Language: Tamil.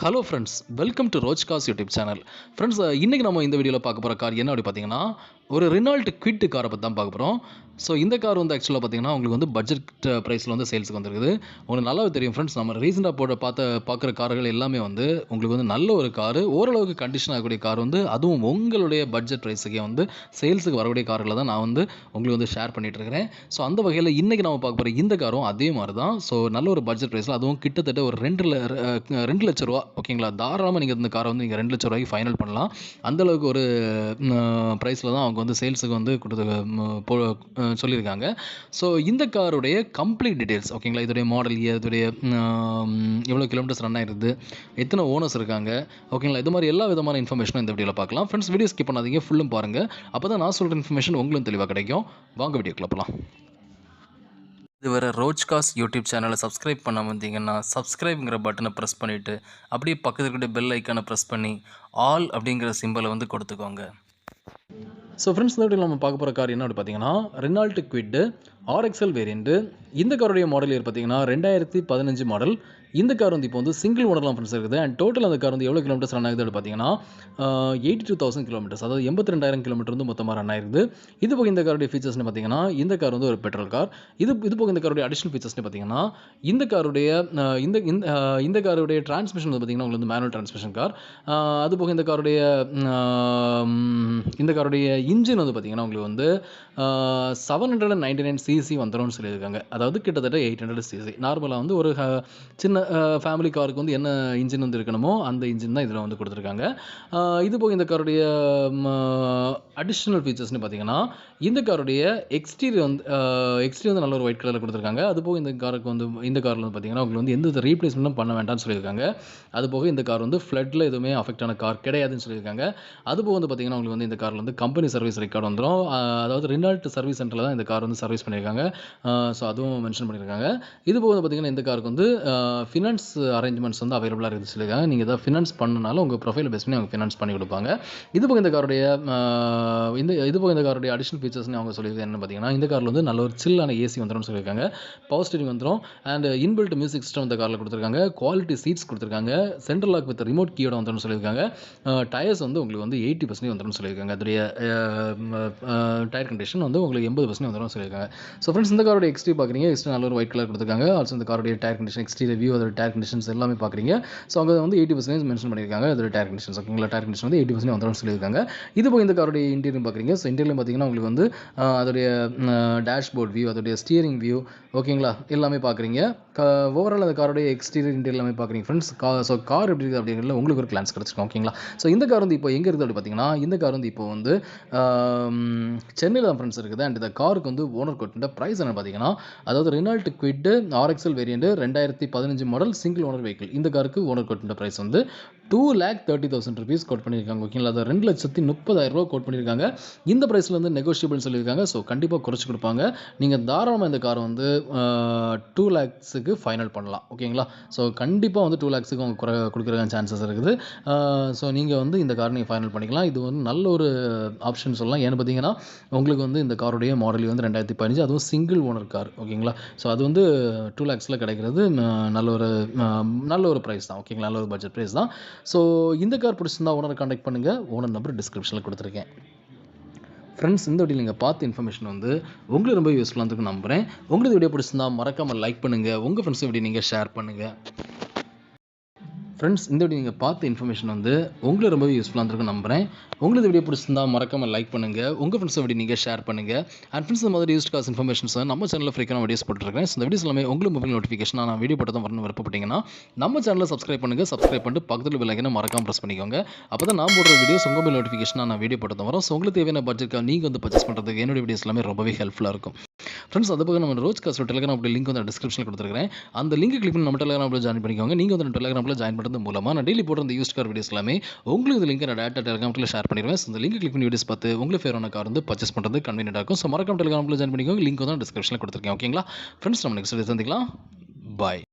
ஹலோ ஃப்ரெண்ட்ஸ், வெல்கம் டு ரோஜ்காஸ் யூடியூப் சேனல். ஃப்ரெண்ட்ஸ், இன்றைக்கி நம்ம இந்த வீடியோவில் பார்க்க போகிற கார் என்ன அப்படி பார்த்தீங்கன்னா, ஒரு ரெனால்ட் குவிட் காரை பற்றி தான் பார்க்க போகிறோம். ஸோ இந்த கார் வந்து ஆக்சுவலாக பார்த்தீங்கன்னா உங்களுக்கு வந்து பட்ஜெட் ப்ரைஸில் வந்து சேல்ஸுக்கு வந்துருக்குது. உங்களுக்கு நல்லாவே தெரியும் ஃப்ரெண்ட்ஸ், நம்ம ரீசெண்டாக பார்க்குற கார்கள் எல்லாமே வந்து உங்களுக்கு வந்து நல்ல ஒரு காரு, ஓரளவுக்கு கண்டிஷன் ஆகக்கூடிய கார் வந்து அதுவும் உங்களுடைய பட்ஜெட் ப்ரைஸுக்கே வந்து சேல்ஸுக்கு வரக்கூடிய கார்களை தான் நான் வந்து உங்களுக்கு வந்து ஷேர் பண்ணிகிட்டு இருக்கிறேன். ஸோ அந்த வகையில் இன்றைக்கி நம்ம பார்க்க போகிற இந்த காரும் அதே மாதிரி தான். ஸோ நல்ல ஒரு பட்ஜெட் ப்ரைஸில், அதுவும் கிட்டத்தட்ட ஒரு 2 லட்ச ரூபா, ஓகேங்களா? தாராளமாக நீங்கள் இந்த காரை வந்து நீங்கள் 2 லட்ச ரூபாய்க்கு ஃபைனல் பண்ணலாம். அந்தளவுக்கு ஒரு ப்ரைஸில் தான் அவங்க வந்து சேல்ஸுக்கு வந்து சொல்லியிருக்காங்க. ஸோ இந்த காருடைய கம்ப்ளீட் டீட்டெயில்ஸ், ஓகேங்களா? இதோடைய மாடல் இயர், இதோடைய எவ்வளோ கிலோமீட்டர்ஸ் ரன் ஆகிருக்குது, எத்தனை ஓனர்ஸ் இருக்காங்க, ஓகேங்களா? இது மாதிரி எல்லா விதமான இன்ஃபர்மேஷனும் இந்த வீடியோவில் பார்க்கலாம். ஃப்ரெண்ட்ஸ், வீடியோ ஸ்கிப் பண்ணாதீங்க, ஃபுல்லும் பாருங்கள். அப்போ தான் நான் சொல்கிற இன்ஃபர்மேஷன் உங்களுக்கு தெளிவாக கிடைக்கும். வாங்க வீடியோக்குள்ள போகலாம். இதுவரை ரோஜ்காஸ் யூடியூப் சேனலை சப்ஸ்கிரைப் பண்ண வந்தீங்கன்னா சப்ஸ்கிரைப்ங்கிற பட்டனை ப்ரெஸ் பண்ணிவிட்டு அப்படியே பக்கத்தில் இருக்கிற பெல் ஐக்கானை ப்ரெஸ் பண்ணி ஆல் அப்படிங்கிற சிம்பலை வந்து கொடுத்துக்கோங்க. ஸோ ஃப்ரெண்ட்ஸ், இந்த வீடியோவில் நம்ம பார்க்க போகிற கார் என்ன அப்படி பார்த்தீங்கன்னா, ரெனால்ட் குவிட் ஆர்எக்ஸ்எல் வேரியண்ட்டு. இந்த காருடைய மாடல் இயர் பார்த்தீங்கன்னா 2015 மாடல். இந்த கார் வந்து இப்போ வந்து சிங்கிள் ஓனர்லாம் ஃப்ரெண்ட்ஸ் இருக்குது. அண்ட் டோட்டல் அந்த கார் வந்து எவ்வளோ கிலோமீட்டர்ஸ் ரன் ஆகுது அப்படி பார்த்தீங்கன்னா 82,000 கிலோமீட்டர்ஸ், அதாவது 82,000 கிலோமீட்டர் வந்து மொத்தமாக ரன் ஆயிருக்குது. இது போக இந்த காருடைய ஃபீச்சர்ஸ்னு பார்த்தீங்கன்னா, இந்த கார் வந்து ஒரு பெட்ரோல் கார். இது போக இந்த காருடைய அடிஷனல் ஃபீச்சர்ஸ்னு பார்த்தீங்கன்னா, இந்த காருடைய இந்த காருடைய டிரான்ஸ்மிஷன் வந்து பார்த்தீங்கன்னா உங்களுக்கு வந்து மேனுவல் டிரான்ஸ்மிஷன் கார். அது போக இந்த காருடைய இன்ஜின் வந்து பார்த்தீங்கன்னா உங்களுக்கு வந்து 799 சிசி வந்துடும்னு சொல்லியிருக்காங்க. அதாவது கிட்டத்தட்ட 800 சிசி. நார்மலாக வந்து ஒரு சின்ன ஃபேமிலி காருக்கு வந்து என்ன இன்ஜின் வந்து இருக்கணுமோ அந்த இன்ஜின் தான் இதில் வந்து கொடுத்துருக்காங்க. இது போக இந்த காருடைய அடிஷ்னல் ஃபீச்சர்ஸ்னு பார்த்தீங்கன்னா, இந்த காருடைய எக்ஸ்டீரியர் வந்து நல்ல ஒரு ஒயிட் கலரில் கொடுத்துருக்காங்க. அது போக இந்த காரில் வந்து பார்த்தீங்கன்னா உங்களுக்கு வந்து எந்த ரீப்ளேஸ்மெண்ட்டும் பண்ண வேண்டாம்னு சொல்லியிருக்காங்க. அது போக இந்த கார் வந்து ஃப்ளட்டில் எதுவுமே அஃபெக்ட் ஆன கார் கிடையாதுன்னு சொல்லியிருக்காங்க. அது போக வந்து பார்த்தீங்கன்னா உங்களுக்கு வந்து இந்த காரில் வந்து கம்பெனி சர்வீஸ் ரெக்கார்டு வந்துடும். அதாவது ரெனால்ட் சர்வீஸ் சென்டரில் தான் இந்த கார் வந்து சர்வீஸ் பண்ணியிருக்காங்க. ஸோ அதுவும் மென்ஷன் பண்ணியிருக்காங்க. இது போக வந்து பார்த்தீங்கன்னா இந்த காருக்கு வந்து ஃபினான்ஸ் அரேஞ்ச்மெண்ட்ஸ் வந்து அவைலபிளாக இருக்குது சொல்லியிருக்காங்க. நீங்கள் எதாவது ஃபினான்ஸ் பண்ணனாலும் உங்கள் ப்ரொஃபைலை பேஸ் பண்ணி அவங்க ஃபினான்ஸ் பண்ணி கொடுப்பாங்க. இது போக இந்த காருடைய அடிஷனல் ஃபீச்சர்ஸ்னு அவங்க சொல்லியிருக்காங்க. என்ன பார்த்தீங்கன்னா, இந்த காரில் வந்து நல்ல ஒரு சில்லான ஏசி வந்துடும் சொல்லியிருக்காங்க. பவர் ஸ்டீரிங் வந்துடும். அண்ட் இன்பில்ட் மியூசிக் சிஸ்டம் இந்த காரில் கொடுத்துருக்காங்க. குவாலிட்டி சீட்ஸ் கொடுத்துருக்காங்க. சென்ட்ரல் லாக் வித் ரிமோட் கீயோட வந்துடும் சொல்லியிருக்காங்க. டயர்ஸ் வந்து உங்களுக்கு வந்து 80% வந்துடும் சொல்லியிருக்காங்க. அதோடைய டயர் கண்டிஷன் வந்து உங்களுக்கு 80% வந்துடும் சொல்லியிருக்காங்க. ஸோ ஃப்ரெண்ட்ஸ், இந்த காரோட எக்ஸ்ட்ரீ பார்க்குறீங்க. எக்ஸ்ட்ரா நல்ல ஒரு ஒயிட் கலர் கொடுத்துருக்காங்க. ஆல்சோ இந்த காரோடைய டயர் கண்டிஷன், எக்ஸ்டீரியர் வியூ, அதோட டயர் கண்டிஷன்ஸ் எல்லாமே பார்க்குறீங்க. ஸோ அங்கே வந்து 80% மென்ஷன் பண்ணியிருக்காங்க. அதோட டயர் கண்டிஷன்ஸ், ஓகேங்களா? டயர் கண்டிஷன் வந்து 80% வந்துடும் சொல்லியிருக்காங்க. இது போய் இந்த காரோடைய இன்டீரியர் பார்க்குறீங்க. ஸோ இன்டீரியர் பார்த்தீங்கன்னா உங்களுக்கு வந்து அதோடைய டேஷ்போர்ட் வியூ, அதோடைய ஸ்டியரிங் வியூ, ஓகேங்களா, எல்லாமே பார்க்குறீங்க. ஓவரால் அந்த காரோடைய எக்ஸ்டீரியர் இன்டீரியர் எல்லாமே பார்க்குறீங்க ஃப்ரெண்ட்ஸ். ஸோ கார் எப்படி இருக்குது அப்படிங்கிறதுல உங்களுக்கு ஒரு கிளான்ஸ் கிடச்சிருக்கும், ஓகேங்களா? ஸோ இந்த கார் வந்து இப்போ எங்கே இருக்குது அப்படி பார்த்தீங்கன்னா, இந்த கார் வந்து இப்போ வந்து சென்னையில் தான் ஃப்ரெண்ட்ஸ் இருக்குது. அண்ட் இந்த காருக்கு வந்து ஓனர் கொட்ட ப்ரைஸ் என்ன பார்த்தீங்கன்னா, அதாவது Reynold quit RXL variant 2015 model single owner vehicle. இந்த காருக்கு ஓனர் கொட்ட ப்ரைஸ் வந்து 2,30,000 ருபீஸ் கோட் பண்ணியிருக்காங்க, ஓகேங்களா? அதை 2,30,000 ரூபா கோட் பண்ணியிருக்காங்க. இந்த ப்ரைஸில் வந்து நெகோஷியபிள்னு சொல்லியிருக்காங்க. ஸோ கண்டிப்பாக குறைச்சி கொடுப்பாங்க. நீங்கள் தாராளமாக இந்த காரை வந்து 2 lakhsக்கு ஃபைனல் பண்ணலாம், ஓகேங்களா? ஸோ கண்டிப்பாக வந்து 2 lakhsக்கு அவங்க கொடுக்குறதுக்கான சான்சஸ் இருக்குது. ஸோ நீங்கள் வந்து இந்த காரை நீங்கள் ஃபைனல் பண்ணிக்கலாம். இது வந்து நல்ல ஒரு ஆப்ஷன் சொல்லலாம். ஏன்னு பார்த்தீங்கன்னா, உங்களுக்கு வந்து இந்த காருடைய மாடல் வந்து 2015, அதுவும் சிங்கிள் ஓனர் கார், ஓகேங்களா? ஸோ அது வந்து 2 lakhsல கிடைக்கிறது நல்ல ஒரு ப்ரைஸ் தான், ஓகேங்களா? நல்ல ஒரு பட்ஜெட் ப்ரைஸ் தான். ஸோ இந்த கார் பிடிச்சிருந்தா ஓனரை கான்டாக்ட் பண்ணுங்கள். ஓனர் நம்பர் டிஸ்கிரிப்ஷனில் கொடுத்துருக்கேன். ஃப்ரெண்ட்ஸ், இந்த வீடியோ நீங்கள் பார்த்த இன்ஃபர்மேஷன் வந்து உங்களுக்கு ரொம்ப யூஸ்ஃபுல்லாக இருக்குன்னு நம்புகிறேன். உங்களுக்கு வீடியோ பிடிச்சிருந்தா மறக்காமல் லைக் பண்ணுங்கள். உங்கள் ஃப்ரெண்ட்ஸ் வீடியோ நீங்கள் ஷேர் பண்ணுங்கள். ஃப்ரெண்ட்ஸ், இந்த வீடியோ நீங்கள் பார்த்த இன்ஃபர்மேஷன் வந்து உங்களுக்கு ரொம்ப யூஸ்ஃபுல்லாக இருந்திருக்குன்னு நம்புகிறேன். உங்களுக்கு வீடியோ பிடிச்சிருந்தா மறக்காமல் லைக் பண்ணுங்கள். உங்கள் ஃப்ரெண்ட்ஸ் வீடியோ நீங்கள் ஷேர் பண்ணுங்கள். அண்ட் ஃப்ரெண்ட்ஸ், இந்த மாதிரி யூஸ்ட் காஸ் இன்ஃபர்மேஷன்ஸ் நம்ம சேனலில் ஃப்ரீக்கான வீடியோஸ் போட்டுருக்கேன். ஸோ இந்த வீடியோஸ் எல்லாமே உங்களுக்கு மொபைல் நோட்டிஃபிகேஷன் நான் வீடியோ போட்டு தான் வரணும் விருப்பப்பட்டீங்கன்னா நம்ம சேனலில் சப்ஸ்கிரைப் பண்ணுங்கள். சப்ஸ்கிரைப் பண்ணிட்டு பக்கத்தில் பெல் ஐக்கானை மறக்காமல் ப்ரெஸ் பண்ணிக்கோங்க. அப்போ தான் நான் போடுற வீடியோஸ் உங்கள் மொபைல் நோட்டிஃபிகேஷன் நான் வீடியோ போட்டு தான் வரும். ஸோ உங்களுக்கு தேவையான பட்ஜெட்காக நீங்கள் வந்து பர்ச்சேஸ் பண்ணுறதுக்கு என்னோட வீடியோஸ் எல்லாமே ரொம்பவே ஹெல்ப்ஃபுல்லாக இருக்கும். ஃப்ரெண்ட்ஸ், அது போக நம்ம ரோஜ்காஸ் டெலிகிராம் அப்படி லிங்க் வந்து டிஸ்கிரிப்ஷனில் கொடுத்துருக்கேன். அந்த லிங்க் கிளிக் பண்ணி நம்ம டெலிகிராமில் ஜாயின் பண்ணிக்கோங்க. நீங்கள் வந்து டெலிகிராமில் ஜாயின் பண்ணுறது மூலமாக நான் டெய்லி போடுற இந்த யூஸ்ட் கார் வீடியோஸ் எல்லாமே உங்களுக்கு இந்த லிங்க் நான் டேரக்டாக டெலிகிராமில் ஷேர் பண்ணிடுவேன். ஸோ இந்த லிங்க் கிளிக் பண்ணி வீடியோஸ் பார்த்து உங்களுக்கு ஃபேவரான கார் வந்து பர்ச்சேஸ் பண்ணுறது கன்வீனியன்ட்டாக இருக்கும். ஸோ மறக்காம டெலிகிராமில் ஜாயின் பண்ணிக்கோங்க. லிங்க் வந்து டிஸ்கிரிப்ஷனில் கொடுத்துருக்கேன், ஓகேங்களா? ஃப்ரெண்ட்ஸ், நம்ம நெக்ஸ்ட் வீடியோ சந்திக்கலாம். பாய்.